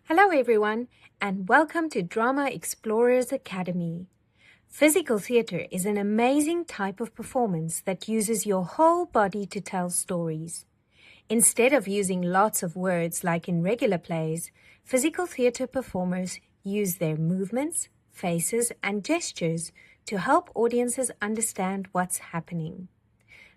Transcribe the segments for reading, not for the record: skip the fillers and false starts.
Hello everyone, and welcome to Drama Explorers Academy. Physical theatre is an amazing type of performance that uses your whole body to tell stories. Instead of using lots of words like in regular plays, physical theatre performers use their movements, faces, and gestures to help audiences understand what's happening.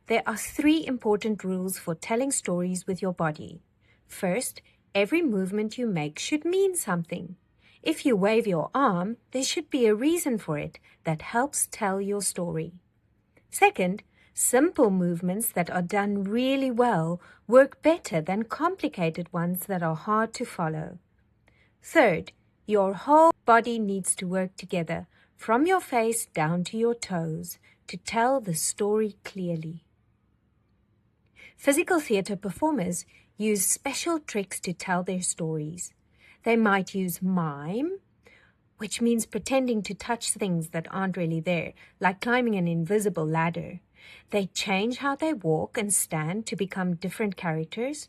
There are 3 important rules for telling stories with your body. First, every movement you make should mean something. If you wave your arm, there should be a reason for it that helps tell your story. Second, simple movements that are done really well work better than complicated ones that are hard to follow. Third, your whole body needs to work together, from your face down to your toes, to tell the story clearly. Physical theatre performers use special tricks to tell their stories. They might use mime, which means pretending to touch things that aren't really there, like climbing an invisible ladder. They change how they walk and stand to become different characters,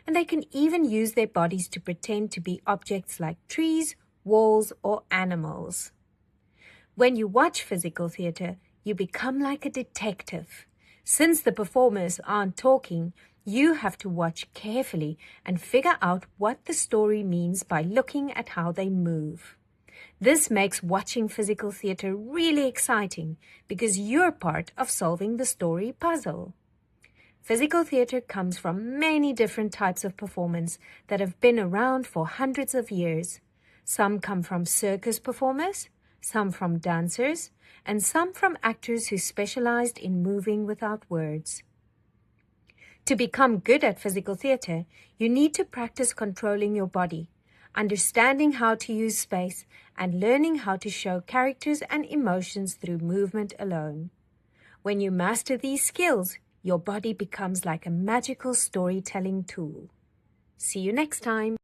and they can even use their bodies to pretend to be objects like trees, walls, or animals. When you watch physical theatre, you become like a detective. Since the performers aren't talking, you have to watch carefully and figure out what the story means by looking at how they move. This makes watching physical theatre really exciting because you're part of solving the story puzzle. Physical theatre comes from many different types of performance that have been around for hundreds of years. Some come from circus performers, some from dancers, and some from actors who specialized in moving without words. To become good at physical theatre, you need to practice controlling your body, understanding how to use space, and learning how to show characters and emotions through movement alone. When you master these skills, your body becomes like a magical storytelling tool. See you next time.